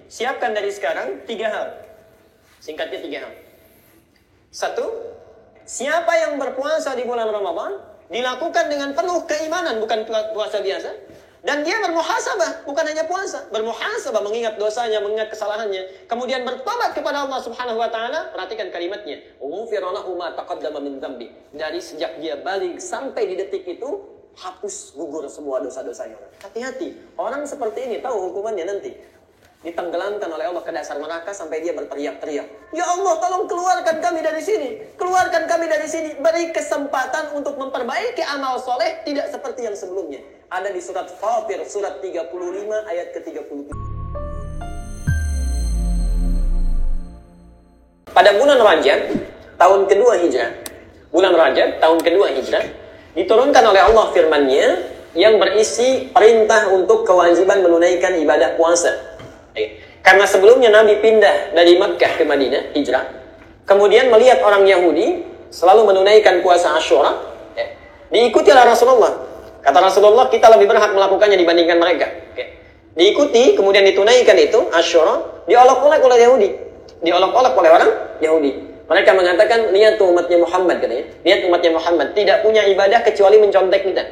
siapkan dari sekarang 3 hal. Singkatnya 3 hal. 1, siapa yang berpuasa di bulan Ramadan dilakukan dengan penuh keimanan, bukan puasa biasa. Dan dia bermuhasabah, bukan hanya puasa. Bermuhasabah, mengingat dosanya, mengingat kesalahannya. Kemudian bertobat kepada Allah Subhanahu wa ta'ala. Perhatikan kalimatnya. Ghufira lahu ma taqaddama min dzambi. Dari sejak dia balik sampai di detik itu, hapus, gugur semua dosa-dosanya. Hati-hati, orang seperti ini tahu hukumannya nanti. Ditenggelamkan oleh Allah ke dasar neraka sampai dia berteriak-teriak. Ya Allah, tolong keluarkan kami dari sini. Keluarkan kami dari sini. Beri kesempatan untuk memperbaiki amal soleh tidak seperti yang sebelumnya. Ada di surat Fatir, surat 35 ayat ke-37. Pada bulan Rajab, tahun kedua Hijrah. Bulan Rajab, tahun kedua Hijrah. Diturunkan oleh Allah firman-Nya yang berisi perintah untuk kewajiban menunaikan ibadah puasa. Karena sebelumnya Nabi pindah dari Makkah ke Madinah, hijrah. Kemudian melihat orang Yahudi selalu menunaikan puasa Asyura, diikuti oleh Rasulullah. Kata Rasulullah, kita lebih berhak melakukannya dibandingkan mereka. Diikuti, kemudian ditunaikan itu, Asyura, diolok-olok oleh Yahudi. Diolok-olok oleh orang Yahudi. Mereka mengatakan, lihat tuh umatnya Muhammad, katanya. Lihat umatnya Muhammad, tidak punya ibadah kecuali mencontek kita.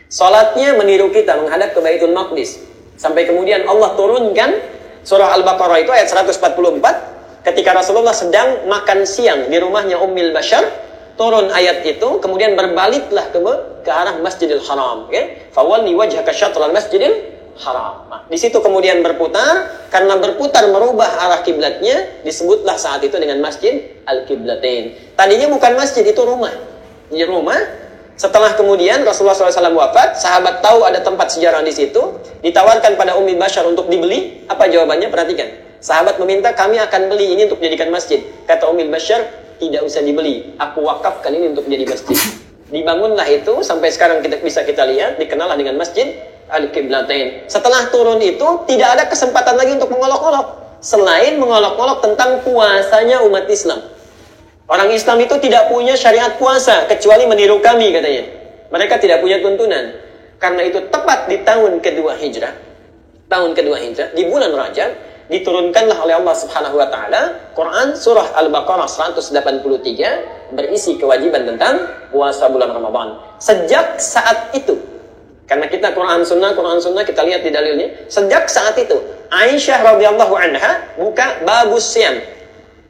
Salatnya meniru kita, menghadap ke Baitul Maqdis. Sampai kemudian Allah turunkan surah Al-Baqarah itu ayat 144 ketika Rasulullah sedang makan siang di rumahnya Ummil Bashar, turun ayat itu, kemudian berbaliklah ke arah Masjidil Haram, fawalli wajhaka syatral Masjidil Haram. Nah, di situ kemudian berputar, karena berputar merubah arah kiblatnya, disebutlah saat itu dengan Masjid Al-Qiblatain. Tadinya bukan masjid, itu rumah. Di rumah. Setelah kemudian Rasulullah SAW wafat, sahabat tahu ada tempat sejarah di situ, ditawarkan pada Ummi Bashar untuk dibeli. Apa jawabannya? Perhatikan. Sahabat meminta, kami akan beli ini untuk dijadikan masjid. Kata Ummi Bashar, tidak usah dibeli. Aku wakafkan ini untuk jadi masjid. Dibangunlah itu, sampai sekarang bisa kita lihat, dikenal dengan Masjid Al-Qiblatain. Setelah turun itu, tidak ada kesempatan lagi untuk mengolok-olok. Selain mengolok-olok tentang puasanya umat Islam. Orang Islam itu tidak punya syariat puasa, kecuali meniru kami, katanya. Mereka tidak punya tuntunan. Karena itu tepat di tahun kedua Hijrah. Tahun kedua Hijrah, di bulan Rajab, diturunkanlah oleh Allah Subhanahu wa ta'ala Quran surah Al-Baqarah 183 berisi kewajiban tentang puasa bulan Ramadan. Sejak saat itu, karena kita Quran Sunnah kita lihat di dalilnya. Sejak saat itu, Aisyah radhiyallahu anha buka babus siyam.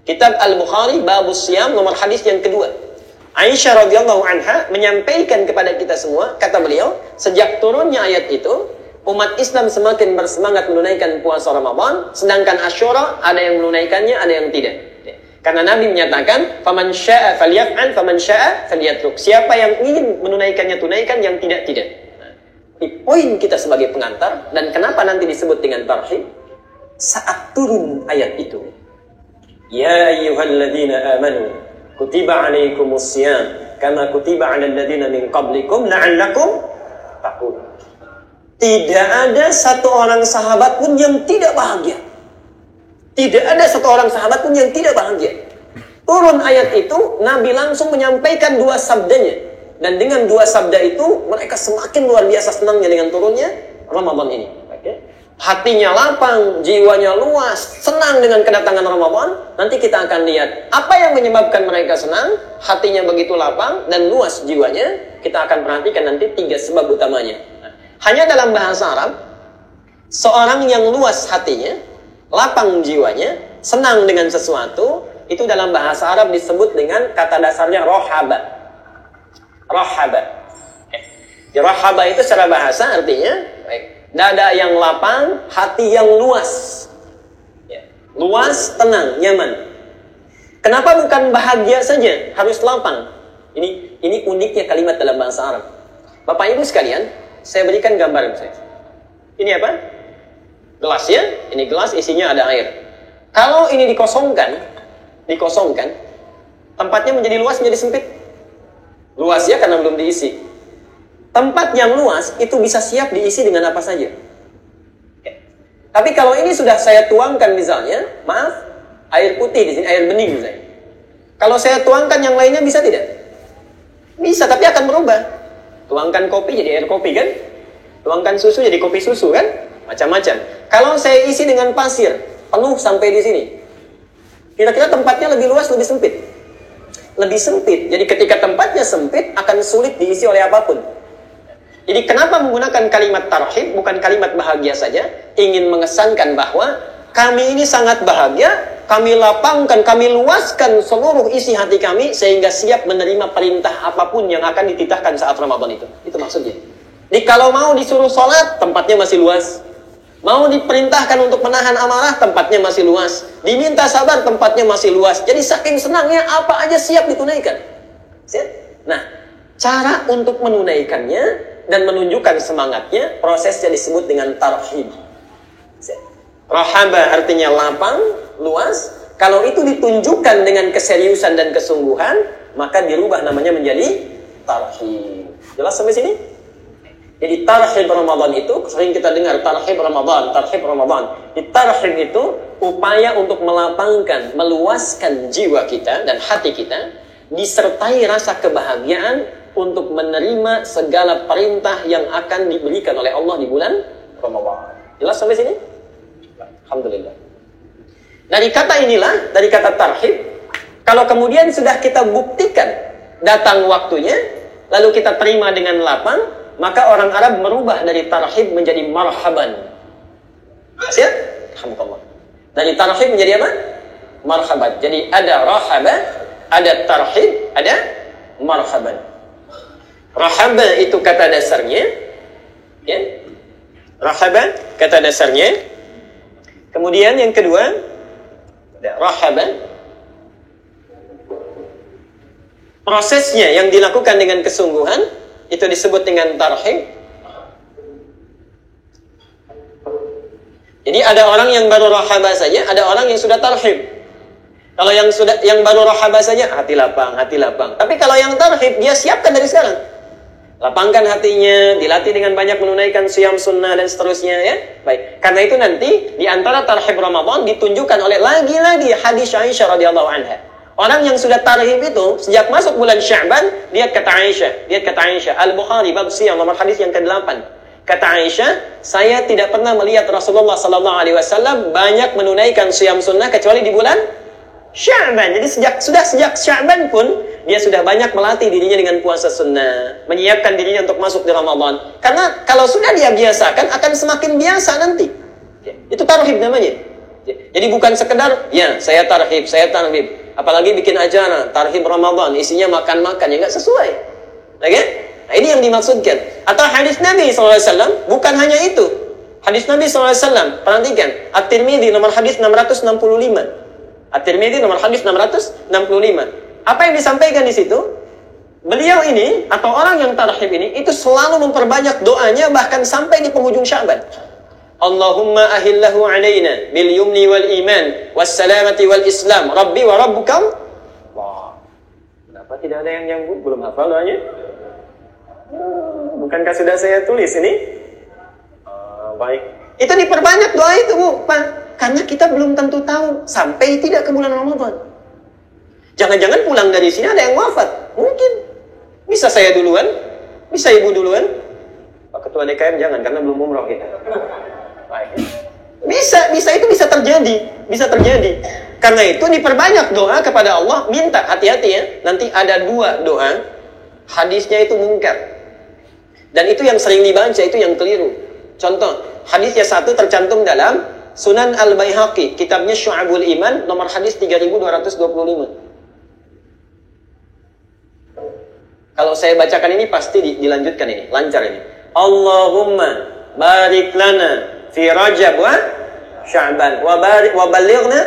Kitab Al-Bukhari, babus siyam, nomor hadis yang kedua. Aisyah radhiyallahu anha menyampaikan kepada kita semua, kata beliau, sejak turunnya ayat itu, umat Islam semakin bersemangat menunaikan puasa Ramadan, sedangkan Asyura ada yang menunaikannya, ada yang tidak. Karena Nabi menyatakan, faman syaa'a falyaf'al, faman syaa'a falyatruk. Siapa yang ingin menunaikannya tunaikan, yang tidak. Nah, poin kita sebagai pengantar, dan kenapa nanti disebut dengan tarhib? Saat turun ayat itu, ya ayyuhalladzina amanu kutiba alaikumus siyam kama kutiba alal ladzina min qablikum la'allakum taqun. Tidak ada satu orang sahabat pun yang tidak bahagia. Tidak ada satu orang sahabat pun yang tidak bahagia. Turun ayat itu, Nabi langsung menyampaikan 2 sabdanya. Dan dengan 2 sabda itu, mereka semakin luar biasa senangnya dengan turunnya Ramadan ini. Hatinya lapang, jiwanya luas, senang dengan kedatangan Ramadan. Nanti kita akan lihat apa yang menyebabkan mereka senang, hatinya begitu lapang dan luas jiwanya. Kita akan perhatikan nanti 3 sebab utamanya. Hanya dalam bahasa Arab, seorang yang luas hatinya, lapang jiwanya, senang dengan sesuatu, itu dalam bahasa Arab disebut dengan kata dasarnya rohaba. Rohaba. Rohaba itu secara bahasa artinya dada yang lapang, hati yang luas. Luas, tenang, nyaman. Kenapa bukan bahagia saja, harus lapang? Ini uniknya kalimat dalam bahasa Arab. Bapak Ibu sekalian, saya berikan gambaran saya. Ini apa? Gelas ya. Ini gelas isinya ada air. Kalau ini dikosongkan, tempatnya menjadi luas, menjadi sempit. Luas ya karena belum diisi. Tempat yang luas itu bisa siap diisi dengan apa saja. Tapi kalau ini sudah saya tuangkan misalnya, maaf, air putih di sini, air bening misalnya. Kalau saya tuangkan yang lainnya bisa tidak? Bisa, tapi akan berubah. Tuangkan kopi jadi air kopi kan? Tuangkan susu jadi kopi susu kan? Macam-macam. Kalau saya isi dengan pasir, penuh sampai di sini. Kira-kira tempatnya lebih luas, lebih sempit? Lebih sempit. Jadi ketika tempatnya sempit, akan sulit diisi oleh apapun. Jadi kenapa menggunakan kalimat tarhib, bukan kalimat bahagia saja? Ingin mengesankan bahwa kami ini sangat bahagia, kami lapangkan, kami luaskan seluruh isi hati kami, sehingga siap menerima perintah apapun yang akan dititahkan saat Ramadan itu. Itu maksudnya. Jadi kalau mau disuruh sholat, tempatnya masih luas. Mau diperintahkan untuk menahan amarah, tempatnya masih luas. Diminta sabar, tempatnya masih luas. Jadi saking senangnya, apa aja siap ditunaikan. Nah, cara untuk menunaikannya dan menunjukkan semangatnya, prosesnya disebut dengan tarhib. Rahaba artinya lapang, luas. Kalau itu ditunjukkan dengan keseriusan dan kesungguhan, maka dirubah namanya menjadi tarhib. Jelas sampai sini? Jadi tarhib Ramadan itu, sering kita dengar tarhib Ramadan, tarhib Ramadan. Di tarhib itu upaya untuk melapangkan, meluaskan jiwa kita dan hati kita, disertai rasa kebahagiaan untuk menerima segala perintah yang akan diberikan oleh Allah di bulan Ramadan. Jelas sampai sini? Alhamdulillah. Dari kata inilah, dari kata tarhib, kalau kemudian sudah kita buktikan datang waktunya, lalu kita terima dengan lapang, maka orang Arab merubah dari tarhib menjadi marhaban. Siap? Alhamdulillah. Dari tarhib menjadi apa? Marhaban. Jadi ada rahaba, ada tarhib, ada marhaban. Rahaba itu kata dasarnya, ya. Rahaba kata dasarnya. Kemudian yang kedua, ada rahaba. Prosesnya yang dilakukan dengan kesungguhan, itu disebut dengan tarhib. Jadi ada orang yang baru rahaba saja, ada orang yang sudah tarhib. Kalau yang baru rahaba saja, hati lapang, hati lapang. Tapi kalau yang tarhib, dia siapkan dari sekarang. Lapangkan hatinya, dilatih dengan banyak menunaikan siyam sunnah dan seterusnya, ya. Baik. Karena itu nanti di antara tarhib Ramadan ditunjukkan oleh lagi-lagi hadis Aisyah radhiyallahu anha. Orang yang sudah tarhib itu sejak masuk bulan Sya'ban, lihat kata Aisyah, Al-Bukhari bab siyam nomor hadis yang ke-8. Kata Aisyah, saya tidak pernah melihat Rasulullah sallallahu alaihi wasallam banyak menunaikan siyam sunnah kecuali di bulan Sya'ban. Jadi sejak Sya'ban pun dia sudah banyak melatih dirinya dengan puasa sunnah, menyiapkan dirinya untuk masuk di Ramadan. Karena kalau sudah dia biasakan, akan semakin biasa nanti. Itu tarhib namanya. Jadi bukan sekedar, ya saya tarhib. Apalagi bikin acara, tarhib Ramadan, isinya makan-makan, ya nggak sesuai. Okay? Nah, ini yang dimaksudkan. Atau hadis Nabi SAW, bukan hanya itu. Hadis Nabi SAW, perhatikan. At-Tirmidzi nomor hadis 665. At-Tirmidzi nomor hadis 665. Apa yang disampaikan di situ? Beliau ini, atau orang yang tarhib ini, itu selalu memperbanyak doanya, bahkan sampai di penghujung Sya'ban. Allahumma ahillahu alaina bil yumni wal iman was salamati wal islam rabbi wa rabbukam. Wah, kenapa tidak ada yang nyambung? Belum hafal doanya? Bukankah sudah saya tulis ini? Baik. Itu diperbanyak doa itu, Bu. Karena kita belum tentu tahu sampai tidak ke bulan Ramadan. Jangan-jangan pulang dari sini ada yang wafat. Mungkin. Bisa saya duluan? Bisa Ibu duluan? Pak Ketua DKM jangan, karena belum umroh kita. Bisa itu bisa terjadi. Karena itu diperbanyak doa kepada Allah, minta, hati-hati ya. Nanti ada 2 doa, hadisnya itu mungkar. Dan itu yang sering dibaca, itu yang keliru. Contoh, hadisnya satu tercantum dalam Sunan Al-Baihaqi, kitabnya Syu'abul Iman, nomor hadis 3225. Kalau saya bacakan ini pasti dilanjutkan ini, lancar ini. Allahumma barik lana fi Rajab wa Sya'ban wa balighna.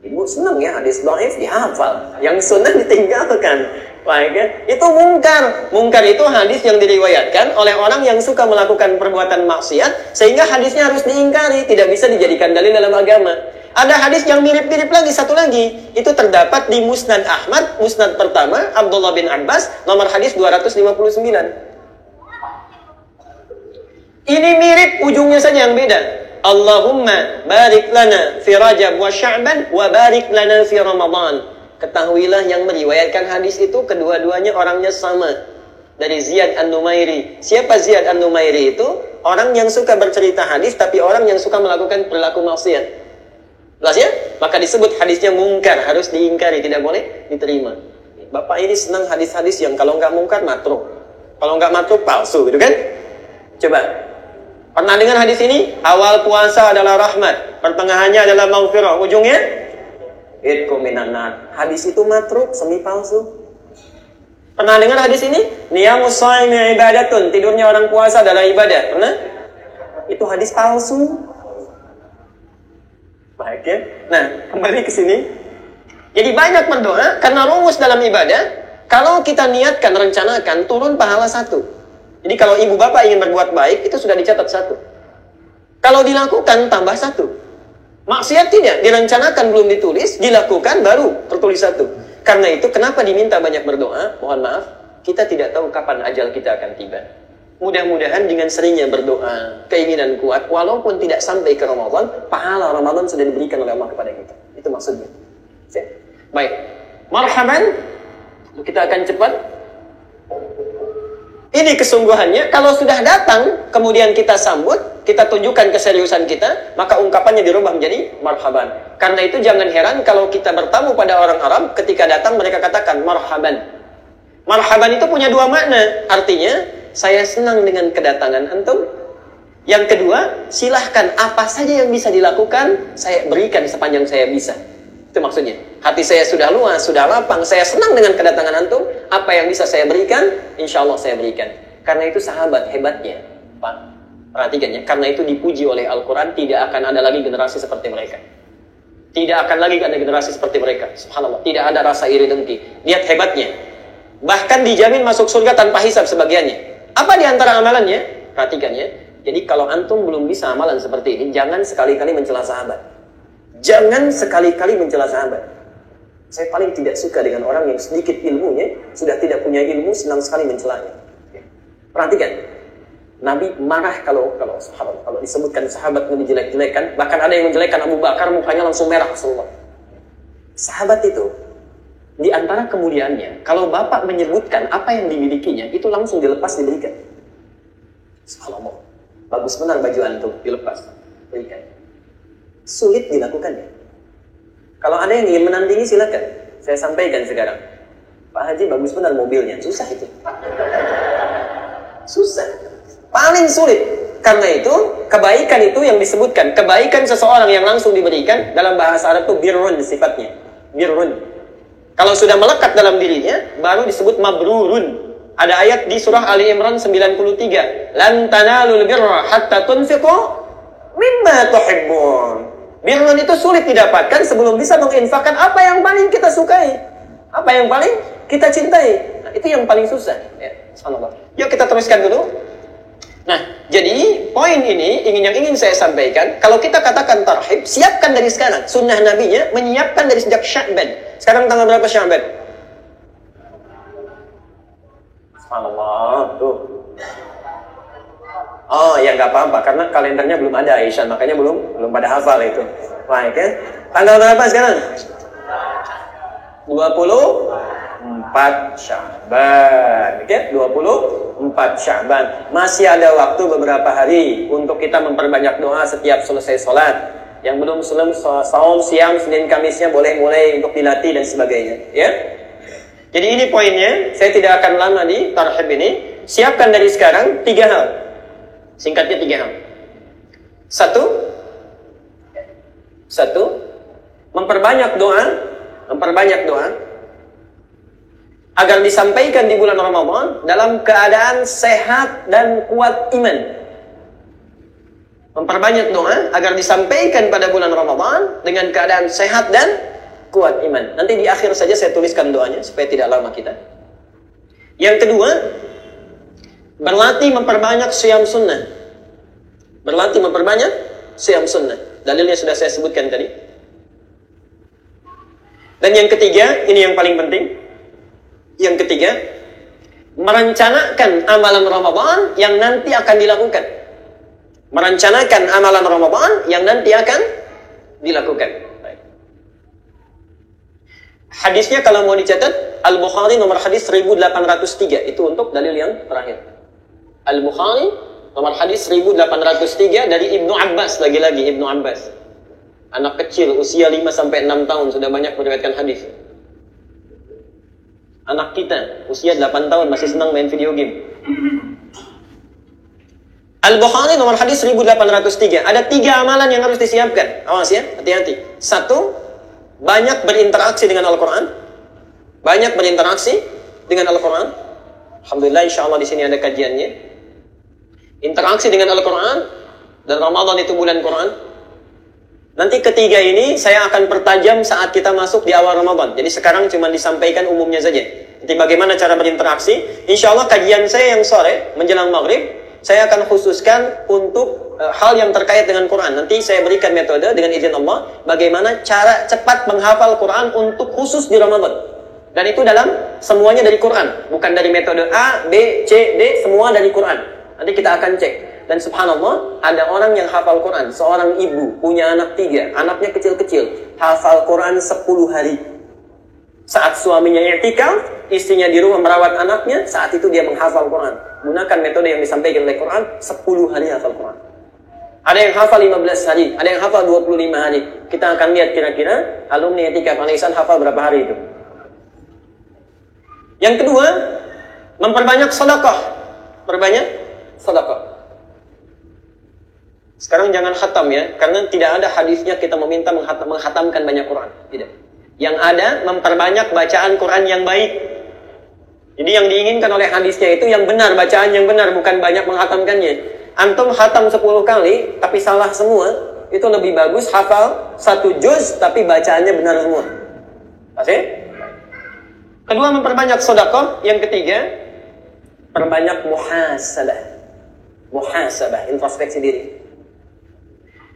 Ibu senang ya hadis dhaif dihafal, yang sunnah ditinggalkan. Baik ya. Itu mungkar. Mungkar itu hadis yang diriwayatkan oleh orang yang suka melakukan perbuatan maksiat sehingga hadisnya harus diingkari, tidak bisa dijadikan dalil dalam agama. Ada hadis yang mirip-mirip lagi, satu lagi. Itu terdapat di Musnad Ahmad, Musnad pertama Abdullah bin Abbas, nomor hadis 259. Ini mirip, ujungnya saja yang beda. Allahumma barik lana fi Rajab wa Sya'ban wa barik lana fi Ramadan. Ketahuilah yang meriwayatkan hadis itu kedua-duanya orangnya sama. dari Ziyad An-Numairi. Siapa Ziyad An-Numairi itu? Orang yang suka bercerita hadis, tapi orang yang suka melakukan perilaku maksiat. Jelas ya? Maka disebut hadisnya mungkar, harus diingkari, tidak boleh diterima. Bapak ini senang hadis-hadis yang kalau nggak mungkar, matruk. Kalau nggak matruk, palsu, gitu kan? Coba. Pernah dengar hadis ini? Awal puasa adalah rahmat, pertengahannya adalah maghfirah, ujungnya itqu minan nar. Hadis itu matruk, semi palsu. Pernah dengar hadis ini? Niyamus shaimi ibadatun, tidurnya orang puasa adalah ibadah. Pernah? Itu hadis palsu. Baik ya. Nah, kembali ke sini. Jadi banyak berdoa karena rumus dalam ibadah. Kalau kita niatkan, rencanakan, turun pahala 1. Jadi kalau ibu bapak ingin berbuat baik, itu sudah dicatat 1. Kalau dilakukan, tambah 1. Maksiat tidak, direncanakan belum ditulis, dilakukan baru tertulis 1. Karena itu, kenapa diminta banyak berdoa? Mohon maaf, kita tidak tahu kapan ajal kita akan tiba. Mudah-mudahan dengan seringnya berdoa, keinginan kuat, walaupun tidak sampai ke Ramadan, pahala Ramadan sudah diberikan oleh Allah kepada kita. Itu maksudnya. Baik. Marhaban. Kita akan cepat. Ini kesungguhannya, kalau sudah datang, kemudian kita sambut, kita tunjukkan keseriusan kita, maka ungkapannya dirubah menjadi marhaban. Karena itu jangan heran kalau kita bertamu pada orang Arab, ketika datang mereka katakan marhaban. Marhaban itu punya 2 makna. Artinya, saya senang dengan kedatangan antum. Yang kedua, silahkan apa saja yang bisa dilakukan, saya berikan sepanjang saya bisa. Itu maksudnya. Hati saya sudah luas, sudah lapang, saya senang dengan kedatangan antum. Apa yang bisa saya berikan, insya Allah saya berikan. Karena itu sahabat hebatnya, Pak. Perhatikan ya, karena itu dipuji oleh Al-Quran, tidak akan ada lagi generasi seperti mereka. Tidak akan lagi ada generasi seperti mereka. Subhanallah, tidak ada rasa iri dengki. Lihat hebatnya. Bahkan dijamin masuk surga tanpa hisab sebagiannya. Apa di antara amalannya? Perhatikan ya. Jadi kalau antum belum bisa amalan seperti ini, jangan sekali-kali mencela sahabat. Jangan sekali-kali mencela sahabat. Saya paling tidak suka dengan orang yang sedikit ilmunya, sudah tidak punya ilmu, senang sekali mencelanya. Perhatikan. Nabi marah kalau disebutkan sahabat yang dijelek-jelekan, bahkan ada yang menjelekkan Abu Bakar, mukanya langsung merah. Sahabat itu, di antara kemuliaannya, kalau bapak menyebutkan apa yang dimilikinya, itu langsung dilepas, diberikan. Subhanallah. Bagus benar baju antum, dilepas, berikan. Sulit dilakukannya. Kalau ada yang ingin menandingi, silakan. Saya sampaikan sekarang. Pak Haji, bagus benar mobilnya. Susah itu. Susah. Paling sulit. Karena itu, kebaikan itu yang disebutkan. Kebaikan seseorang yang langsung diberikan, dalam bahasa Arab itu birrun sifatnya. Birrun. Kalau sudah melekat dalam dirinya, baru disebut mabrurun. Ada ayat di surah Ali Imran 93. Lan tanalul birra hatta tunfiqu mimma tuhibbun. Birrun itu sulit didapatkan sebelum bisa menginfakkan apa yang paling kita sukai. Apa yang paling kita cintai. Nah, itu yang paling susah. Ya, subhanallah. Yuk kita teruskan dulu. Nah, jadi poin ini yang ingin saya sampaikan, kalau kita katakan tarhib, siapkan dari sekarang. Sunnah Nabinya menyiapkan dari sejak Sya'ban. Sekarang tanggal berapa Sya'ban? Subhanallah, tuh. Oh, ya nggak apa-apa, karena kalendernya belum ada Aisyah, makanya belum pada hafal itu. Baik ya. Tanggal berapa sekarang? 24 Sya'ban. Oke, 24 Sya'ban. Masih ada waktu beberapa hari untuk kita memperbanyak doa setiap selesai sholat. Yang belum saum, siam, Senin, Kamisnya boleh mulai untuk dilatih dan sebagainya. Ya. Jadi ini poinnya. Saya tidak akan lama di tarhib ini. Siapkan dari sekarang 3 hal. Singkatnya 3 hal. Satu, memperbanyak doa agar disampaikan di bulan Ramadan dalam keadaan sehat dan kuat iman. Memperbanyak doa agar disampaikan pada bulan Ramadan dengan keadaan sehat dan kuat iman. Nanti di akhir saja saya tuliskan doanya supaya tidak lama kita. Yang kedua, berlatih memperbanyak siyam sunnah. Berlatih memperbanyak siyam sunnah. Dalilnya sudah saya sebutkan tadi. Dan yang ketiga, ini yang paling penting. Yang ketiga, merencanakan amalan Ramadan yang nanti akan dilakukan. Merencanakan amalan Ramadan yang nanti akan dilakukan. Baik. Hadisnya kalau mau dicatat, Al-Bukhari nomor hadis 1803. Itu untuk dalil yang terakhir. Al-Bukhari nomor hadis 1803 dari Ibnu Abbas, lagi-lagi Ibnu Abbas. Anak kecil usia 5-6 tahun sudah banyak meriwayatkan hadis. Anak kita usia 8 tahun masih senang main video game. Al-Bukhari nomor hadis 1803. Ada 3 amalan yang harus disiapkan. Awas ya, hati-hati. 1, banyak berinteraksi dengan Al-Quran. Banyak berinteraksi dengan Al-Quran. Alhamdulillah, insyaAllah di sini ada kajiannya. Interaksi dengan Al-Quran. Dan Ramadan itu bulan Quran. Nanti ketiga ini saya akan pertajam saat kita masuk di awal Ramadan. Jadi sekarang cuma disampaikan umumnya saja. Jadi bagaimana cara berinteraksi. InsyaAllah kajian saya yang sore menjelang maghrib, saya akan khususkan untuk hal yang terkait dengan Quran. Nanti saya berikan metode dengan izin Allah, bagaimana cara cepat menghafal Quran untuk khusus di Ramadan. Dan itu semuanya dari Quran. Bukan dari metode A, B, C, D, semua dari Quran. Nanti kita akan cek. Dan subhanallah, ada orang yang hafal Quran. Seorang ibu, punya anak 3. Anaknya kecil-kecil. Hafal Quran 10 hari. Saat suaminya i'tikaf, istrinya di rumah merawat anaknya, saat itu dia menghafal Quran. Gunakan metode yang disampaikan oleh Quran, 10 hari hafal Quran. Ada yang hafal 15 hari, ada yang hafal 25 hari. Kita akan lihat kira-kira alumni i'tikaf Al-Ihsan hafal berapa hari itu. Yang kedua, memperbanyak sedekah. Perbanyak sedekah. Sekarang jangan khatam ya, karena tidak ada hadisnya kita meminta menghatamkan banyak Quran. Tidak. Yang ada, memperbanyak bacaan Quran yang baik. Jadi yang diinginkan oleh hadisnya itu yang benar, bacaan yang benar, bukan banyak menghatamkannya. Antum khatam 10 kali, tapi salah semua, itu lebih bagus hafal 1 juz, tapi bacaannya benar semua. Pasti? Kedua, memperbanyak sedekah. Yang ketiga, perbanyak muhasabah. Muhasabah, introspeksi diri.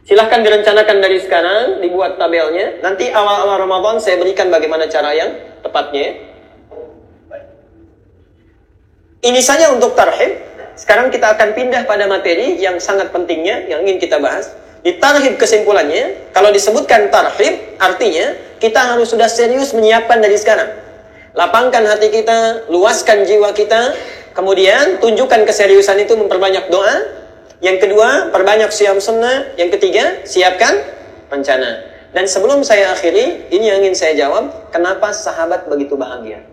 Silahkan direncanakan dari sekarang, dibuat tabelnya. Nanti awal-awal Ramadan saya berikan bagaimana cara yang tepatnya. Ini saja untuk tarhib. Sekarang kita akan pindah pada materi yang sangat pentingnya, yang ingin kita bahas. Di tarhib kesimpulannya, kalau disebutkan tarhib, artinya kita harus sudah serius menyiapkan dari sekarang. Lapangkan hati kita, luaskan jiwa kita, kemudian tunjukkan keseriusan itu memperbanyak doa. Yang kedua, perbanyak siyam sunnah. Yang ketiga, siapkan rencana. Dan sebelum saya akhiri, ini yang ingin saya jawab, kenapa sahabat begitu bahagia?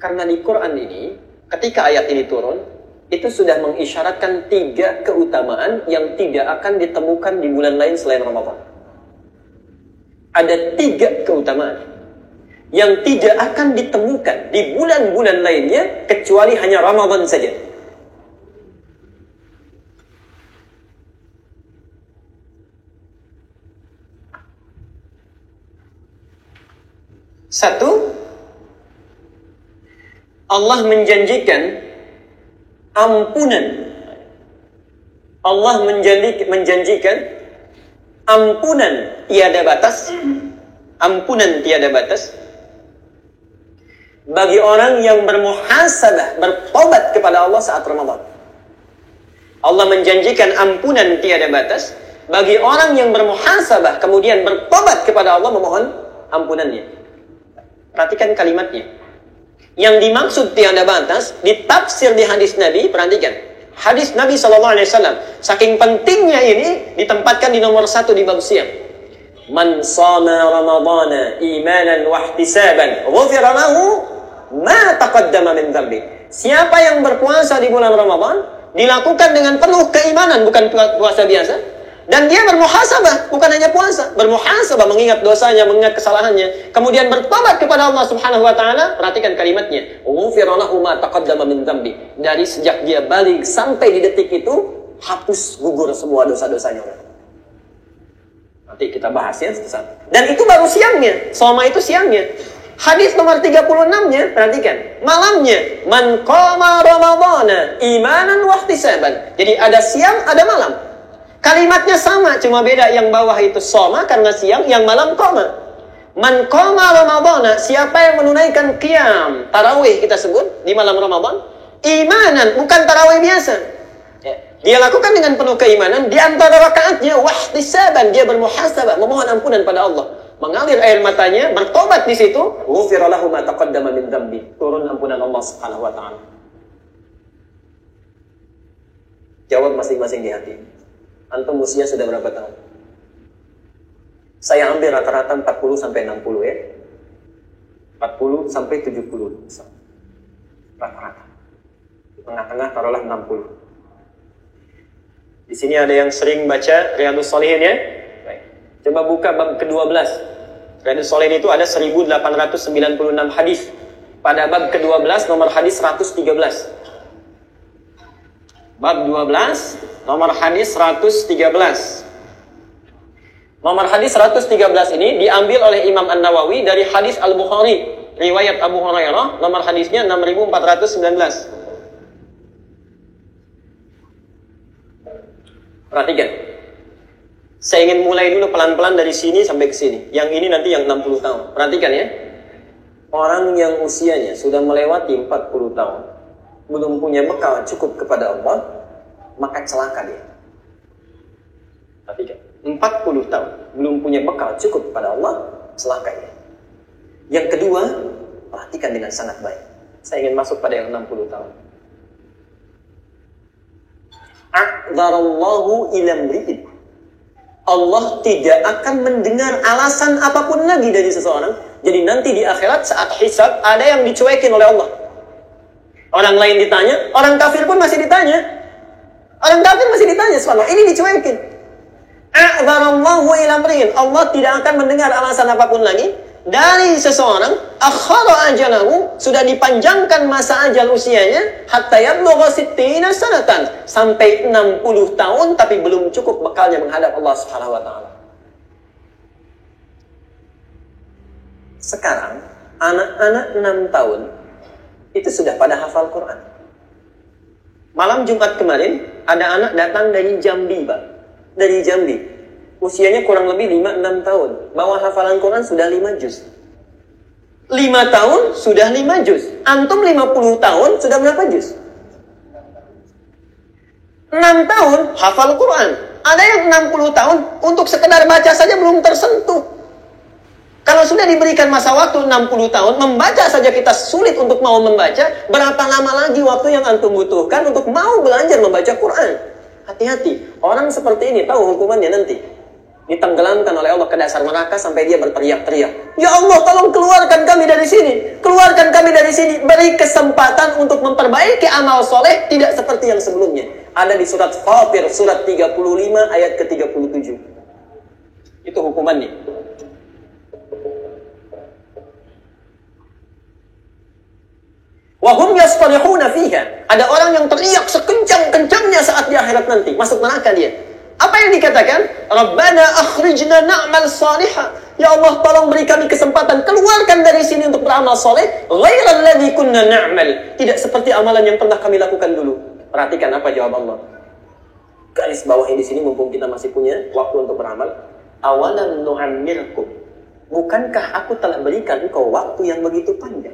Karena di Quran ini, ketika ayat ini turun, itu sudah mengisyaratkan 3 keutamaan yang tidak akan ditemukan di bulan lain selain Ramadan. Ada 3 keutamaan yang tidak akan ditemukan di bulan-bulan lainnya kecuali hanya Ramadan saja. Satu, Allah menjanjikan ampunan. Allah menjanjikan ampunan tiada batas. Ampunan tiada batas bagi orang yang bermuhasabah, bertobat kepada Allah saat Ramadan. Allah menjanjikan ampunan tiada batas bagi orang yang bermuhasabah kemudian bertobat kepada Allah memohon ampunannya. Perhatikan kalimatnya. Yang dimaksud tiada batas ditafsir di hadis Nabi. Perhatikan. Hadis Nabi SAW. Saking pentingnya ini ditempatkan di nomor 1 di bab siyam. Man shama Ramadana imanan wa ihtisaban ghufira lahu ma taqaddama min dhanbi. Siapa yang berpuasa di bulan Ramadan dilakukan dengan penuh keimanan, bukan puasa biasa. Dan dia bermuhasabah, bukan hanya puasa, bermuhasabah, mengingat dosanya, mengingat kesalahannya, kemudian bertobat kepada Allah Subhanahu wa taala. Perhatikan kalimatnya, ghufira lahu ma taqaddama min dhanbi. Dari sejak dia balik sampai di detik itu hapus gugur semua dosa-dosanya. Nanti kita bahas ya satu-satu. Dan itu baru siangnya, soma itu siangnya. Hadis nomor 36-nya, perhatikan, malamnya, man qama ramadhana imanan wa ihtisaban. Jadi ada siang, ada malam. Kalimatnya sama, cuma beda yang bawah itu soma karena siang, yang malam qama. Man qama ramadhana, siapa yang menunaikan qiyam, tarawih kita sebut di malam Ramadan, imanan, bukan tarawih biasa. Dia lakukan dengan penuh keimanan, di antara rakaatnya wahtisaban, dia bermuhasabah, memohon ampunan pada Allah. mengalir air matanya, bertobat di situ, ghufira lahu ma taqaddama min dzambi. Turun ampunan Allah Subhanahu wa taala. Jawab masing-masing di hati. Antum usia sudah berapa tahun? Saya ambil rata-rata 40 sampai 60 ya. 40 sampai 70. Rata-rata. Di tengah-tengah taruhlah 60. Di sini ada yang sering baca Riyadhus Shalihin ya. Baik. Coba buka bab ke-12. Riyadhus Shalihin itu ada 1896 hadis. Pada bab ke-12 nomor hadis 113. Bab 12 nomor hadis 113. Nomor hadis 113 ini diambil oleh Imam An-Nawawi dari hadis Al-Bukhari, riwayat Abu Hurairah, nomor hadisnya 6419. Perhatikan. Saya ingin mulai dulu pelan-pelan dari sini sampai ke sini. Yang ini nanti yang 60 tahun. Perhatikan ya. Orang yang usianya sudah melewati 40 tahun, belum punya bekal cukup kepada Allah, maka celaka dia. Perhatikan. 40 tahun belum punya bekal cukup kepada Allah, celaka dia. Yang kedua, perhatikan dengan sangat baik. Saya ingin masuk pada yang 60 tahun. A'dzarallahu ila mri'in. Allah tidak akan mendengar alasan apapun lagi dari seseorang. Jadi nanti di akhirat saat hisab ada yang dicuekin oleh Allah. Orang lain ditanya, orang kafir pun masih ditanya. Orang kafir masih ditanya, subhanallah, ini dicuekin. A'dzarallahu ila mri'in. Allah tidak akan mendengar alasan apapun lagi dari seseorang. Akhara ajalahu, sudah dipanjangkan masa ajal usianya, hatta yablugha 60 sanatan, sampai 60 tahun tapi belum cukup bekalnya menghadap Allah Subhanahu wa taala. Sekarang anak-anak 6 tahun itu sudah pada hafal Quran. Malam Jumat kemarin ada anak datang dari Jambi, Pak. Dari Jambi. Usianya kurang lebih 5-6 tahun. Bawa hafalan Quran sudah 5 juz. 5 tahun sudah 5 juz. Antum 50 tahun sudah berapa juz? 6 tahun hafal Quran. Ada yang 60 tahun untuk sekedar baca saja belum tersentuh. Kalau sudah diberikan masa waktu 60 tahun, membaca saja kita sulit untuk mau membaca, berapa lama lagi waktu yang antum butuhkan untuk mau belajar membaca Quran? Hati-hati. Orang seperti ini tahu hukumannya nanti. Ditenggelamkan oleh Allah ke dasar neraka sampai dia berteriak-teriak. Ya Allah, tolong keluarkan kami dari sini. Keluarkan kami dari sini. Beri kesempatan untuk memperbaiki amal soleh, tidak seperti yang sebelumnya. Ada di surat Fatir, surat 35 ayat ke-37. Itu hukumannya. Wahum yastarihuna fiha. Ada orang yang teriak sekencang-kencangnya saat di akhirat nanti. Masuk neraka dia. Apa yang dikatakan? Rabbana akhrijna na'mal salihah. Ya Allah, tolong beri kami kesempatan. Keluarkan dari sini untuk beramal soleh. Ghairal ladzi kunna na'mal. Tidak seperti amalan yang pernah kami lakukan dulu. Perhatikan apa jawab Allah. Garis bawahi di sini mumpung kita masih punya waktu untuk beramal. Awalam nu'ammirkum. Bukankah aku telah berikan engkau waktu yang begitu panjang?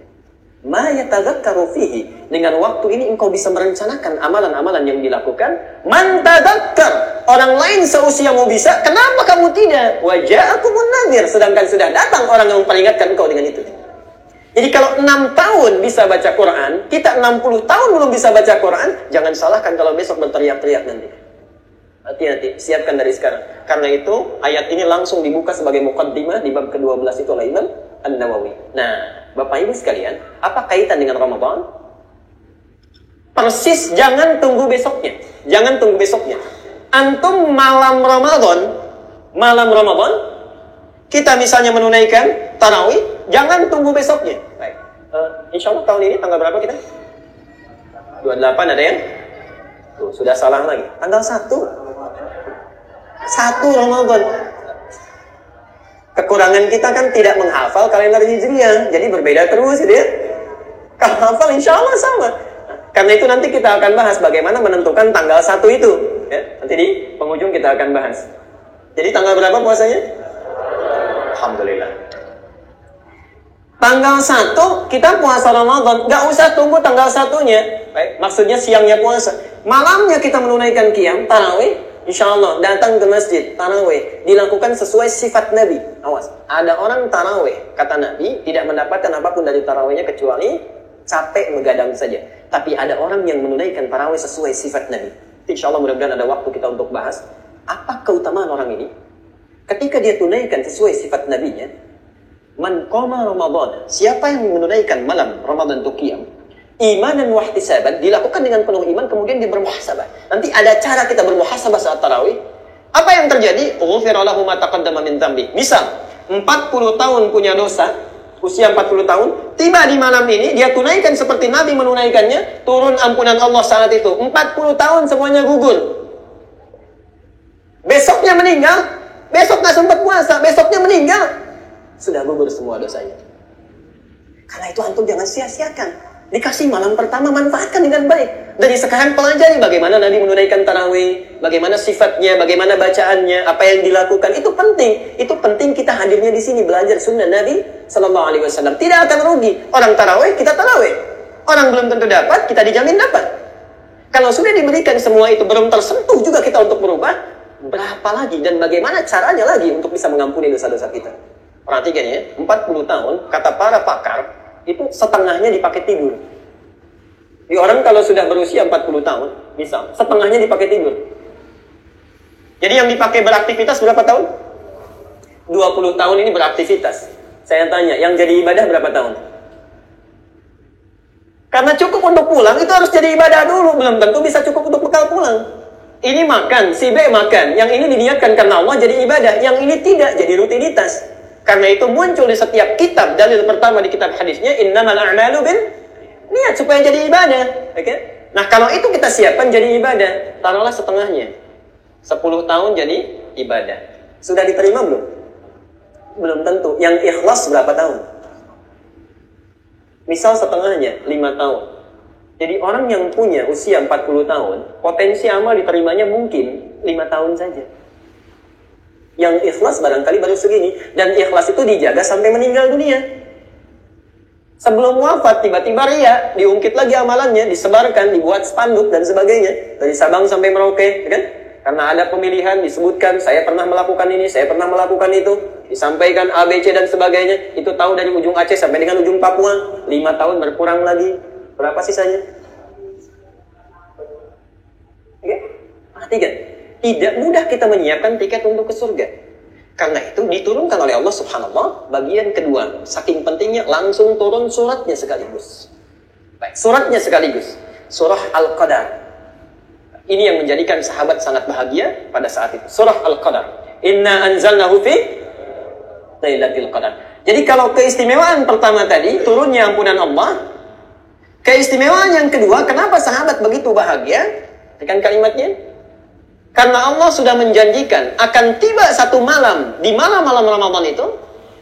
Ma yatadzakkaru fihi, dengan waktu ini engkau bisa merencanakan amalan-amalan yang dilakukan. Man tadzakkar, orang lain seusiamu bisa, kenapa kamu tidak? Wa ja'akumun nadhir, sedangkan sudah datang orang yang memperingatkan engkau dengan itu. Jadi kalau 6 tahun bisa baca Quran, kita 60 tahun belum bisa baca Quran, jangan salahkan kalau besok berteriak-teriak nanti. Hati-hati, siapkan dari sekarang. Karena itu ayat ini langsung dibuka sebagai muqaddimah di bab ke-12 itu oleh Imam An-Nawawi. Nah, Bapak Ibu sekalian, apa kaitan dengan Ramadan? Persis, jangan tunggu besoknya. Jangan tunggu besoknya. Antum malam Ramadan, kita misalnya menunaikan tarawih, jangan tunggu besoknya. Baik. Insya Allah tahun ini tanggal berapa kita? 28 ada yang? Tuh, sudah salah lagi. Tanggal 1 Ramadan. Kekurangan kita kan tidak menghafal kalender Hijriah, jadi berbeda terus gitu ya. Kalau hafal insya Allah sama. Karena itu nanti kita akan bahas bagaimana menentukan tanggal 1 itu. Ya, nanti di penghujung kita akan bahas. Jadi tanggal berapa puasanya? Alhamdulillah. Tanggal 1 kita puasa Ramadan, nggak usah tunggu tanggal 1-nya. Baik, maksudnya siangnya puasa. Malamnya kita menunaikan qiyam, tarawih. Insya Allah datang ke masjid tarawih dilakukan sesuai sifat Nabi. Awas, ada orang tarawih kata Nabi tidak mendapatkan apapun dari tarawihnya kecuali capek begadang saja. Tapi ada orang yang menunaikan tarawih sesuai sifat Nabi. Insya Allah mudah-mudahan ada waktu kita untuk bahas apa keutamaan orang ini. Ketika dia tunaikan sesuai sifat Nabinya, man qama Ramadan, siapa yang menunaikan malam Ramadan itu qiyam, imanan wa ihtisaban, dilakukan dengan penuh iman, kemudian dia bermuhasabah. Nanti ada cara kita bermuhasabah saat tarawih. Apa yang terjadi? Ghufira lahu ma taqaddama min dzambi. Misal 40 tahun punya dosa, usia 40 tahun, tiba di malam ini dia tunaikan seperti Nabi menunaikannya, turun ampunan Allah saat itu. 40 tahun semuanya gugur. Besoknya meninggal, besok nggak sempat puasa, besoknya meninggal, sudah gugur semua dosanya. Karena itu antum jangan sia-siakan. Dikasih malam pertama, manfaatkan dengan baik. Dari sekarang pelajari bagaimana Nabi menunaikan tarawih, bagaimana sifatnya, bagaimana bacaannya, apa yang dilakukan. Itu penting. Itu penting kita hadirnya di sini belajar sunnah Nabi Sallallahu Alaihi Wasallam. Tidak akan rugi. Orang tarawih, kita tarawih. Orang belum tentu dapat, kita dijamin dapat. Kalau sudah diberikan semua itu belum tersentuh juga kita untuk berubah, berapa lagi dan bagaimana caranya lagi untuk bisa mengampuni dosa-dosa kita. Perhatikan ya, 40 tahun, kata para pakar, itu setengahnya dipakai tidur. Di orang kalau sudah berusia 40 tahun, misal, setengahnya dipakai tidur. Jadi yang dipakai beraktivitas berapa tahun? 20 tahun ini beraktivitas. Saya tanya, yang jadi ibadah berapa tahun? Karena cukup untuk pulang, itu harus jadi ibadah dulu. Belum tentu bisa cukup untuk bekal pulang. Ini makan, si B makan. Yang ini diniatkan karena Allah jadi ibadah. Yang ini tidak, jadi rutinitas. Karena itu muncul di setiap kitab. Dalil pertama di kitab hadisnya, innamal a'malu bin niat, supaya jadi ibadah. Okay? Nah kalau itu kita siapkan jadi ibadah, taruhlah setengahnya. 10 tahun jadi ibadah. Sudah diterima belum? Belum tentu. Yang ikhlas berapa tahun? Misal setengahnya 5 tahun. Jadi orang yang punya usia 40 tahun, potensi amal diterimanya mungkin 5 tahun saja. Yang ikhlas barangkali baru segini. Dan ikhlas itu dijaga sampai meninggal dunia. Sebelum wafat tiba-tiba ria, diungkit lagi amalannya, disebarkan, dibuat spanduk dan sebagainya. Dari Sabang sampai Merauke, kan? Karena ada pemilihan disebutkan, saya pernah melakukan ini, saya pernah melakukan itu. Disampaikan A, B, C dan sebagainya. Itu tahu dari ujung Aceh sampai dengan ujung Papua. 5 tahun berkurang lagi. Berapa sisanya? Oke? Perhatikan. Tidak mudah kita menyiapkan tiket untuk ke surga. Karena itu diturunkan oleh Allah Subhanallah. Bagian kedua, saking pentingnya langsung turun suratnya sekaligus. Baik, suratnya sekaligus. Surah Al-Qadar. Ini yang menjadikan sahabat sangat bahagia pada saat itu. Surah Al-Qadar. Inna anzalnahu fi Lailatul Qadar. Jadi kalau keistimewaan pertama tadi, turunnya ampunan Allah. Keistimewaan yang kedua, kenapa sahabat begitu bahagia? Dengan kalimatnya. Karena Allah sudah menjanjikan akan tiba satu malam di malam-malam Ramadan itu,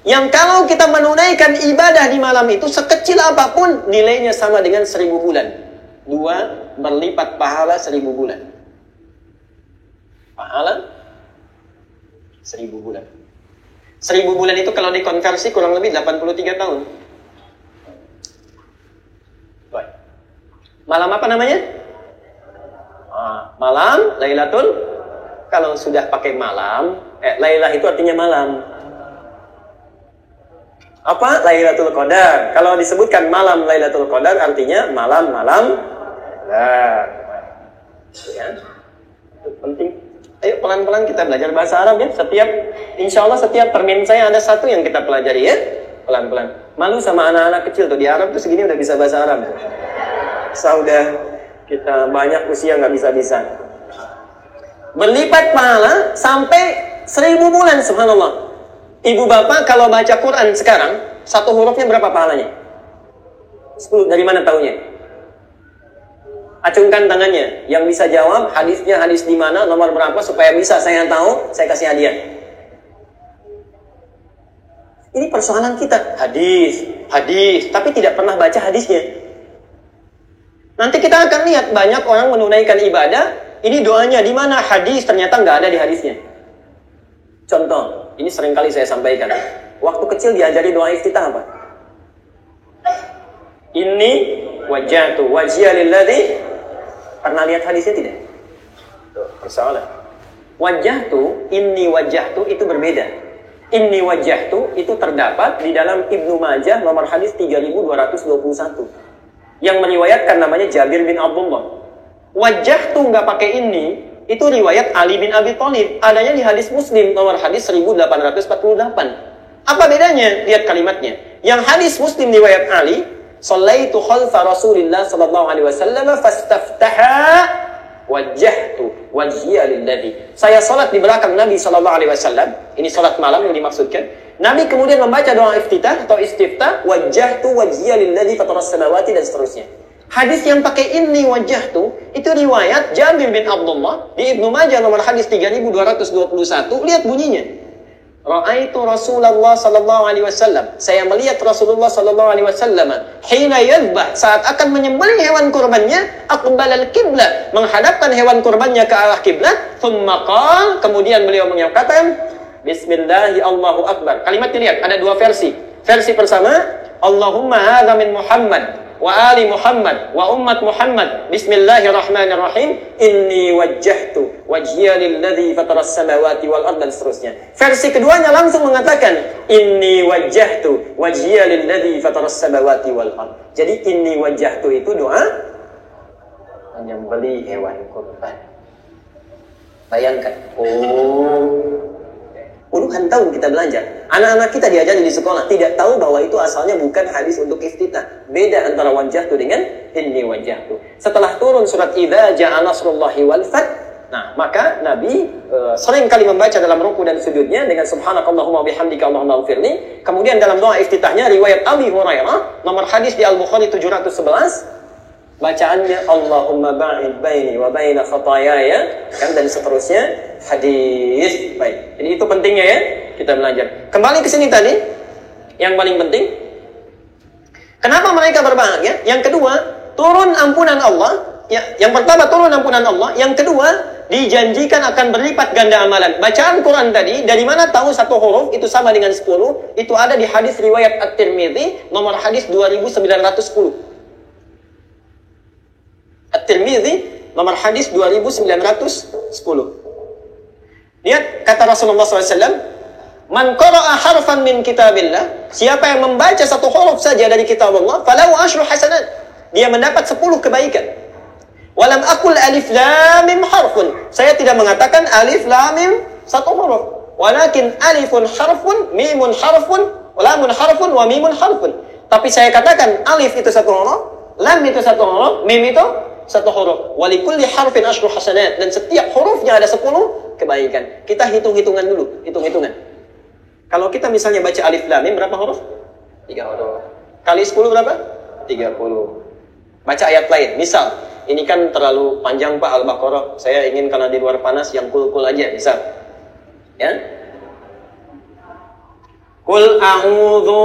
yang kalau kita menunaikan ibadah di malam itu sekecil apapun nilainya sama dengan 1000 bulan. 2 berlipat pahala 1000 bulan. Pahala 1000 bulan. 1000 bulan itu kalau dikonversi kurang lebih 83 tahun. Baik. Malam apa namanya? Malam Lailatul. Kalau sudah pakai malam, Lailah itu artinya malam. Apa? Lailatul Qadar. Kalau disebutkan malam Lailatul Qadar artinya malam-malam. Nah, ya. Itu penting. Ayo pelan-pelan kita belajar bahasa Arab ya. Insya Allah setiap termin saya ada satu yang kita pelajari ya. Pelan-pelan. Malu sama anak-anak kecil tuh di Arab tuh segini udah bisa bahasa Arab. Sudah. Kita banyak usia nggak bisa-bisa. Berlipat pahala sampai 1000 bulan, subhanallah. Ibu bapak kalau baca Quran sekarang, satu hurufnya berapa pahalanya? 10, dari mana taunya? Acungkan tangannya. Yang bisa jawab, hadisnya hadis di mana, nomor berapa, supaya bisa saya tahu, saya kasih hadiah. Ini persoalan kita. Hadis, tapi tidak pernah baca hadisnya. Nanti kita akan lihat banyak orang menunaikan ibadah, ini doanya di mana, hadis ternyata nggak ada di hadisnya. Contoh, ini seringkali saya sampaikan. Waktu kecil diajari doa iftitah apa? Inni wajjahtu wajhiya lilladzi. Pernah lihat hadisnya tidak? Persoalan. Wajjahtu, inni wajjahtu itu berbeda. Inni wajjahtu itu terdapat di dalam Ibnu Majah nomor hadis 3221. Yang meriwayatkan namanya Jabir bin Abdullah. Wajjahtu nggak pakai inni, itu riwayat Ali bin Abi Thalib. Adanya di hadis Muslim nomor hadis 1848. Apa bedanya? Lihat kalimatnya. Yang hadis Muslim riwayat Ali, "Shallaitu khalfa Rasulillah sallallahu alaihi wasallam fastaftaha wajjahtu wajhiya lilladzi." Saya salat di belakang Nabi sallallahu alaihi wasallam. Ini salat malam yang dimaksudkan. Nabi kemudian membaca doa iftitah atau istiftah, "Wajjahtu wajhiya lilladzi fataras samawati" dan seterusnya. Hadis yang pakai inni wajjahtu itu riwayat Jabir bin Abdullah di Ibnu Majah nomor hadis 3221. Lihat bunyinya. Ra'aitu Rasulullah sallallahu alaihi wasallam. Saya melihat Rasulullah sallallahu alaihi wasallam hina yadhbah, saat akan menyembelih hewan kurbannya, aqbalal qiblah, menghadapkan hewan kurbannya ke arah kiblat, thumma qala, kemudian beliau menyatakan bismillahi Allahu akbar. Kalimatnya lihat, ada dua versi. Versi pertama, Allahumma hadza min Muhammad wa ali Muhammad wa ummat Muhammad bismillahirrahmanirrahim inni wajjahtu wajhiya lilladzi fataras samawati wal ardh dan seterusnya. Versi keduanya langsung mengatakan inni wajjahtu wajhiya lilladzi fataras samawati wal ardh. Jadi inni wajjahtu itu doa menyembelih hewan kurban. Bayangkan, puluhan tahun kita belajar. Anak-anak kita diajari di sekolah tidak tahu bahwa itu asalnya bukan hadis untuk iftitah. Beda antara wajjahtu dengan inni wajjahtu. Setelah turun surat Idza Ja'a Nasrullahi wal Fath, nah maka Nabi sering kali membaca dalam ruku dan sujudnya dengan subhanakallahumma bihamdika Allahumma ighfirli. Kemudian dalam doa iftitahnya riwayat Abi Hurairah nomor hadis di Al-Bukhari 711. Bacaannya Allahumma ba'id baini wa baina khataayaya kan, dan seterusnya hadis. Baik. Jadi itu pentingnya ya kita belajar. Kembali ke sini tadi, yang paling penting kenapa mereka berbahagia? Yang kedua, turun ampunan Allah. Ya, yang pertama turun ampunan Allah, yang kedua dijanjikan akan berlipat ganda amalan. Bacaan Quran tadi, dari mana tahu satu huruf itu sama dengan 10? Itu ada di hadis riwayat At-Tirmidzi nomor hadis 2910. At-Tirmidzi nomor hadis 2910. Lihat kata Rasulullah SAW, man qara'a harfan min kitabillah, siapa yang membaca satu huruf saja dari kitab Allah, falahu asyru hasanat, dia mendapat 10 kebaikan. Walam aqul alif lam mim harfun, saya tidak mengatakan alif lam mim satu huruf, walakin alifun harfun, mimun harfun, lamun harfun, wa mimun harfun. Tapi saya katakan alif itu satu huruf, lam itu satu huruf, mim itu satu huruf. Walikulli harfin asyru hasanat, dan setiap hurufnya ada 10 kebaikan. Kita hitung-hitungan dulu, hitung-hitungan. Kalau kita misalnya baca alif lam mim berapa huruf? 3 huruf. Kali 10 berapa? 30. Baca ayat lain. Misal, ini kan terlalu panjang Pak Al-Baqarah. Saya ingin karena di luar panas yang kul-kul aja, misal. Ya. Qul a'udzu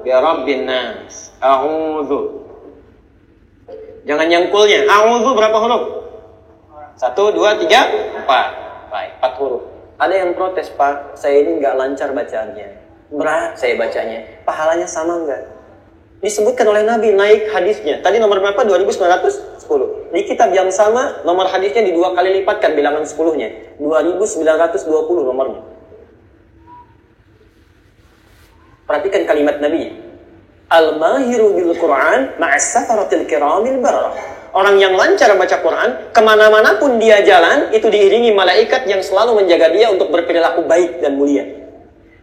birabbin nas. A'udzu. Jangan yang kulnya. A'udzu berapa huruf? 1, 2, 3, 4. Baik, 4 huruf. Ada yang protes, Pak, saya ini nggak lancar bacaannya. Berat saya bacanya. Pahalanya sama nggak? Disebutkan oleh Nabi, naik hadisnya. Tadi nomor berapa? 2910. Di kitab yang sama, nomor hadisnya di 2 kali lipatkan bilangan 10-nya. 2920 nomornya. Perhatikan kalimat Nabi. Al-mahiru bil Quran ma'as safaratil kiramil bararah. Orang yang lancar baca Quran, kemana-mana pun dia jalan, itu diiringi malaikat yang selalu menjaga dia untuk berperilaku baik dan mulia.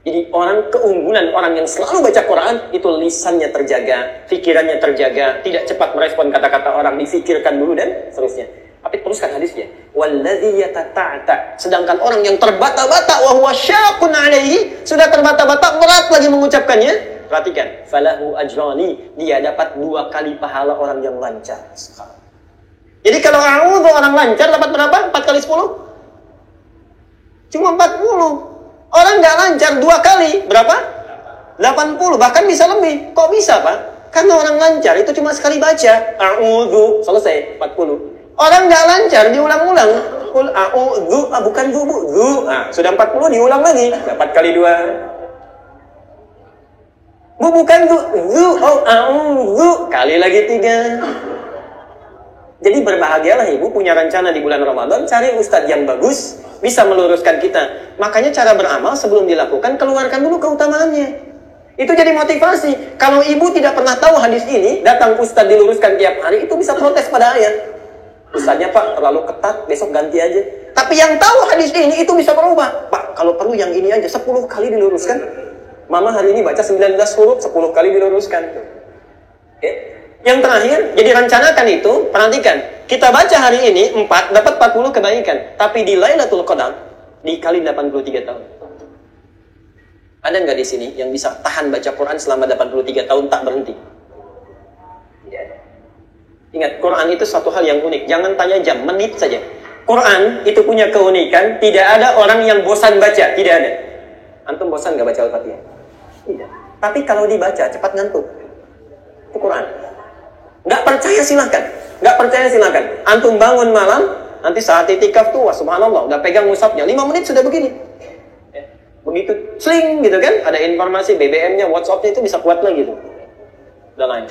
Jadi orang keunggulan, orang yang selalu baca Quran, itu lisannya terjaga, pikirannya terjaga, tidak cepat merespon kata-kata orang, difikirkan dulu dan seterusnya. Tapi teruskan hadisnya. Walladzi yatata'ta. Sedangkan orang yang terbata-bata, wa huwa syaqqun 'alaihi, sudah terbata-bata, berat lagi mengucapkannya. Perhatikan, falahu ajrani, dia dapat 2 kali pahala orang yang lancar. Jadi kalau a'udzu orang lancar dapat berapa? 4 kali 10? Cuma 40. Orang nggak lancar 2 kali, berapa? 80, bahkan bisa lebih. Kok bisa, Pak? Karena orang lancar itu cuma sekali baca, a'udzu, selesai, 40. Orang nggak lancar diulang-ulang. Qul a'udzu, bukan zu, Bu. Zu. Sudah 40 diulang lagi, dapat kali 2. Bu, bukan zu, a'udzu, kali lagi 3. Jadi berbahagialah ibu punya rencana di bulan Ramadan, cari ustadz yang bagus, bisa meluruskan kita. Makanya cara beramal sebelum dilakukan, keluarkan dulu keutamaannya. Itu jadi motivasi. Kalau ibu tidak pernah tahu hadis ini, datang ustadz diluruskan tiap hari, itu bisa protes pada ayat. Ustadznya Pak, terlalu ketat, besok ganti aja. Tapi yang tahu hadis ini, itu bisa berubah. Pak, kalau perlu yang ini aja, 10 kali diluruskan. Mama hari ini baca 19 huruf, 10 kali diluruskan. Oke. Yang terakhir, jadi rencanakan itu, perhatikan. Kita baca hari ini 4, dapat 40 kebaikan. Tapi di Lailatul Qadar, dikali 83 tahun. Ada nggak di sini yang bisa tahan baca Quran selama 83 tahun tak berhenti? Tidak ada. Ingat, Quran itu suatu hal yang unik. Jangan tanya jam, menit saja. Quran itu punya keunikan, tidak ada orang yang bosan baca. Tidak ada. Antum bosan nggak baca Al-Fatihah? Tidak. Tapi kalau dibaca, cepat ngantuk. Itu Quran. Nggak percaya silahkan. Nggak percaya silahkan. Antum bangun malam, nanti saat itikaf tuh, wah subhanallah, udah pegang mushafnya, 5 menit sudah begini. Begitu sling gitu kan, ada informasi BBM-nya, WhatsApp-nya itu bisa kuat lagi tuh. Dan lain.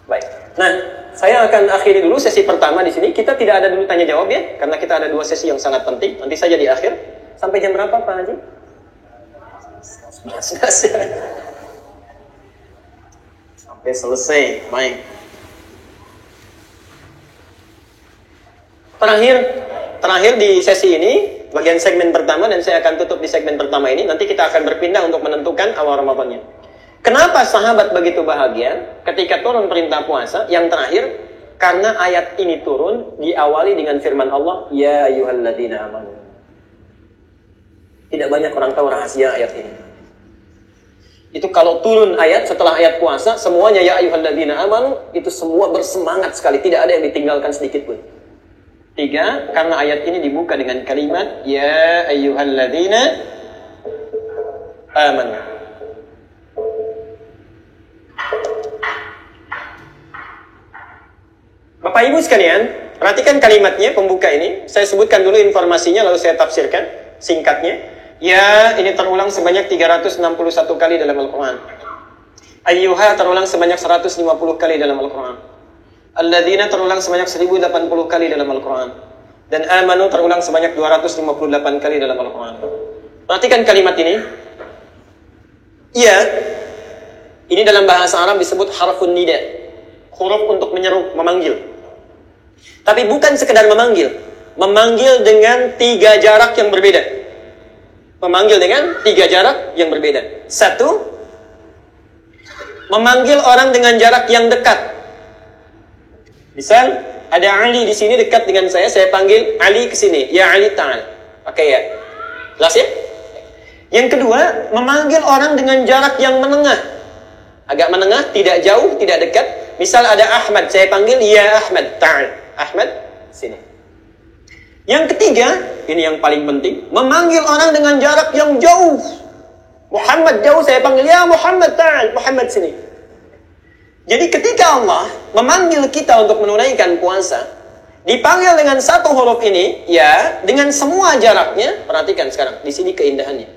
Baik. Nah, saya akan akhiri dulu sesi pertama di sini. Kita tidak ada dulu tanya jawab ya, karena kita ada 2 sesi yang sangat penting. Nanti saja di akhir. Sampai jam berapa Pak Haji? 11 ya. Sampai selesai. Baik. Terakhir di sesi ini, bagian segmen pertama, dan saya akan tutup di segmen pertama ini. Nanti kita akan berpindah untuk menentukan awal Ramadannya. Kenapa sahabat begitu bahagia ketika turun perintah puasa? Yang terakhir, karena ayat ini turun diawali dengan firman Allah, Ya ayyuhalladzina amanu. Tidak banyak orang tahu rahasia ayat ini. Itu kalau turun ayat setelah ayat puasa, semuanya Ya ayyuhalladzina amanu, itu semua bersemangat sekali. Tidak ada yang ditinggalkan sedikit pun. 3, karena ayat ini dibuka dengan kalimat Ya ayyuhalladzina amanu. Bapak Ibu sekalian, perhatikan kalimatnya pembuka ini. Saya sebutkan dulu informasinya lalu saya tafsirkan singkatnya. Ya, ini terulang sebanyak 361 kali dalam Al-Quran. Ayyuha terulang sebanyak 150 kali dalam Al-Quran. Alladzina terulang sebanyak 1080 kali dalam Al-Quran. Dan amanu terulang sebanyak 258 kali dalam Al-Quran. Perhatikan kalimat ini. Ya, ini dalam bahasa Arab disebut harfun nida. Huruf untuk menyeru, memanggil. Tapi bukan sekedar memanggil. Memanggil dengan 3 jarak yang berbeda. Memanggil dengan 3 jarak yang berbeda. 1, memanggil orang dengan jarak yang dekat. Misal, ada Ali di sini dekat dengan saya panggil Ali ke sini. Ya Ali ta'al. Pakai ya. Jelas ya? Yang kedua, memanggil orang dengan jarak yang menengah. Agak menengah, tidak jauh, tidak dekat. Misal ada Ahmad, saya panggil Ya Ahmad ta'al. Ahmad, sini. Yang ketiga, ini yang paling penting, memanggil orang dengan jarak yang jauh. Muhammad jauh, saya panggil Ya Muhammad ta'al. Muhammad sini. Jadi ketika Allah memanggil kita untuk menunaikan puasa, dipanggil dengan 1 huruf ini, ya, dengan semua jaraknya. Perhatikan sekarang, di sini keindahannya.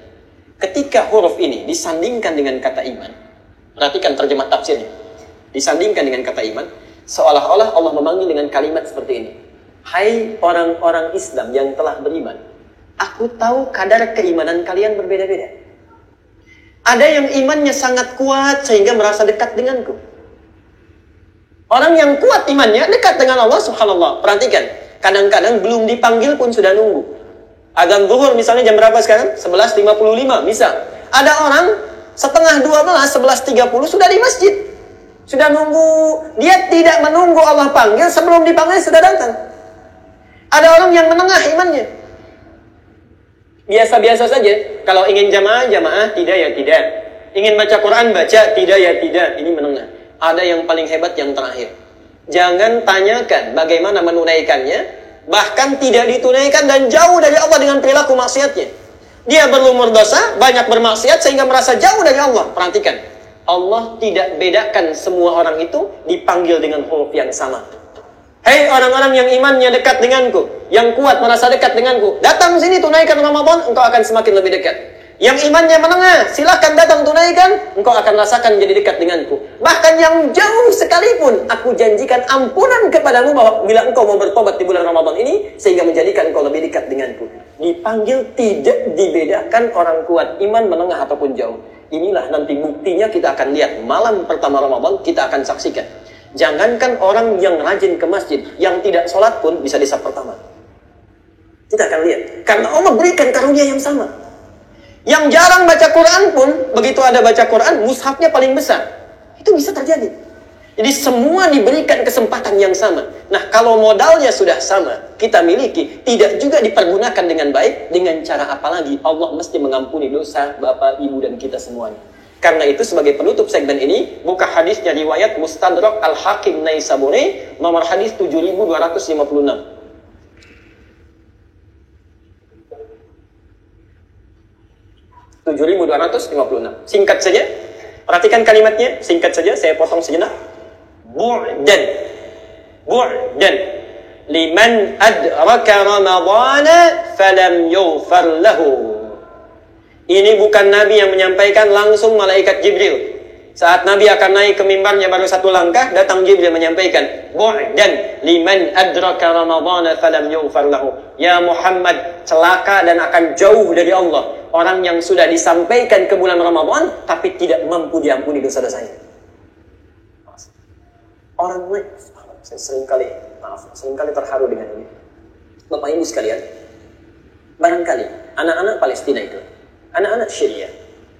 Ketika huruf ini disandingkan dengan kata iman, perhatikan terjemah tafsirnya. Disandingkan dengan kata iman, seolah-olah Allah memanggil dengan kalimat seperti ini. Hai orang-orang Islam yang telah beriman, aku tahu kadar keimanan kalian berbeda-beda. Ada yang imannya sangat kuat sehingga merasa dekat denganku. Orang yang kuat imannya dekat dengan Allah subhanallah. Perhatikan, kadang-kadang belum dipanggil pun sudah nunggu. Azan zuhur misalnya jam berapa sekarang? 11.55 misal. Ada orang setengah 12, 11.30 sudah di masjid. Sudah nunggu. Dia tidak menunggu Allah panggil, sebelum dipanggil sudah datang. Ada orang yang menengah imannya. Biasa-biasa saja. Kalau ingin jamaah, tidak ya tidak. Ingin baca Quran, baca, tidak ya tidak. Ini menengah. Ada yang paling hebat yang terakhir. Jangan tanyakan bagaimana menunaikannya, bahkan tidak ditunaikan dan jauh dari Allah dengan perilaku maksiatnya. Dia berlumur dosa, banyak bermaksiat sehingga merasa jauh dari Allah. Perhatikan, Allah tidak bedakan semua orang itu dipanggil dengan huruf yang sama. Hei orang-orang yang imannya dekat denganku, yang kuat merasa dekat denganku, datang sini tunaikan Ramadan, engkau akan semakin lebih dekat. Yang imannya menengah, silakan datang tunaikan, engkau akan rasakan jadi dekat denganku. Bahkan yang jauh sekalipun, aku janjikan ampunan kepadamu bahwa bila engkau mau bertobat di bulan Ramadan ini, sehingga menjadikan engkau lebih dekat denganku. Dipanggil tidak dibedakan orang kuat, iman menengah ataupun jauh. Inilah nanti buktinya kita akan lihat. Malam pertama Ramadan kita akan saksikan. Jangankan orang yang rajin ke masjid, yang tidak sholat pun bisa di saf pertama. Kita akan lihat. Karena Allah berikan karunia yang sama. Yang jarang baca Quran pun, begitu ada baca Quran, mushafnya paling besar. Itu bisa terjadi. Jadi semua diberikan kesempatan yang sama. Nah, kalau modalnya sudah sama, kita miliki, tidak juga dipergunakan dengan baik, dengan cara apa lagi? Allah mesti mengampuni dosa Bapak, Ibu, dan kita semuanya. Karena itu sebagai penutup segmen ini, buka hadisnya riwayat Mustadrak Al-Hakim Naisaburi, nomor hadis 7256. Singkat saja, perhatikan kalimatnya, singkat saja, saya potong sejenak. Bu'dan liman adraka Ramadhana falam yughfar lahu. Ini bukan Nabi yang menyampaikan, langsung malaikat Jibril. Saat Nabi akan naik ke mimbarnya baru satu langkah, datang Jibril menyampaikan, bu'dan liman adraka Ramadhana falam yughfar lahu. Ya Muhammad, celaka dan akan jauh dari Allah orang yang sudah disampaikan ke bulan Ramadan tapi tidak mampu diampuni dosa-dosanya. Orang lain, saya seringkali terharu dengan ini. Bapak Ibu sekalian, barangkali anak-anak Palestina itu, anak-anak Syria,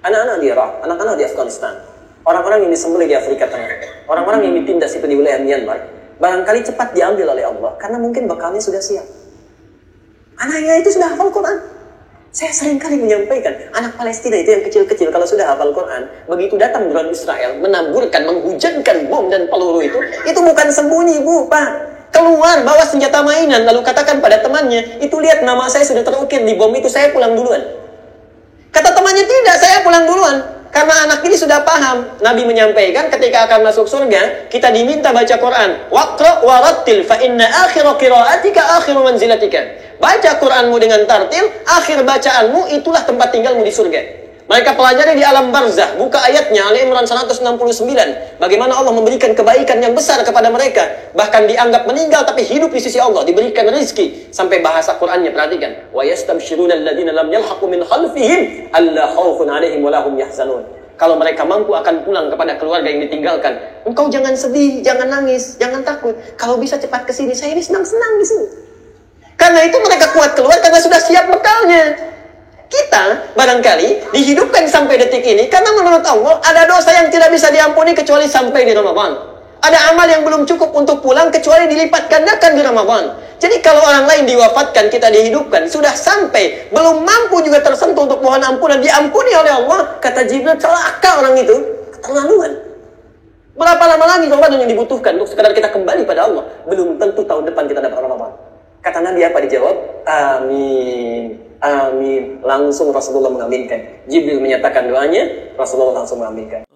anak-anak di Irak, anak-anak di Afghanistan, orang-orang yang disembelih di Afrika Tengah, orang-orang yang ditindas itu di wilayah Myanmar, barangkali cepat diambil oleh Allah karena mungkin bekalnya sudah siap. Anaknya itu sudah hafal Quran. Saya seringkali menyampaikan, anak Palestina itu yang kecil-kecil kalau sudah hafal Quran, begitu datang drone Israel, menaburkan, menghujankan bom dan peluru itu bukan sembunyi, Bu, Pak. Keluar, bawa senjata mainan, lalu katakan pada temannya, itu lihat nama saya sudah terukir di bom itu, saya pulang duluan. Kata temannya, tidak, saya pulang duluan. Karena anak ini sudah paham. Nabi menyampaikan ketika akan masuk surga, kita diminta baca Quran. Waqra warattil fa inna akhira qiraatika akhiru manzilatika. Baca Quranmu dengan tartil, akhir bacaanmu itulah tempat tinggalmu di surga. Mereka pelajari di alam barzah. Buka ayatnya, Ali Imran 169. Bagaimana Allah memberikan kebaikan yang besar kepada mereka. Bahkan dianggap meninggal tapi hidup di sisi Allah. Diberikan rezeki. Sampai bahasa Qurannya, perhatikan. Wa yastabshiruna alladhina lam yalhaqu min khalfihim alla khawfun alaihim wa lahum yahzanun. Kalau mereka mampu akan pulang kepada keluarga yang ditinggalkan. Engkau jangan sedih, jangan nangis, jangan takut. Kalau bisa cepat ke sini, saya ini senang-senang di sini. Karena itu mereka kuat keluar karena sudah siap bekalnya. Kita barangkali dihidupkan sampai detik ini karena menurut Allah ada dosa yang tidak bisa diampuni kecuali sampai di Ramadan. Ada amal yang belum cukup untuk pulang kecuali dilipat gandakan di Ramadan. Jadi kalau orang lain diwafatkan, kita dihidupkan, sudah sampai, belum mampu juga tersentuh untuk mohon ampunan, diampuni oleh Allah. Kata Jibril, celaka orang itu, keterlaluan. Berapa lama lagi Ramadan yang dibutuhkan untuk sekadar kita kembali pada Allah? Belum tentu tahun depan kita dapat Ramadan. Kata Nabi apa dijawab? Amin, amin. Langsung Rasulullah mengaminkan. Jibril menyatakan doanya, Rasulullah langsung mengaminkan.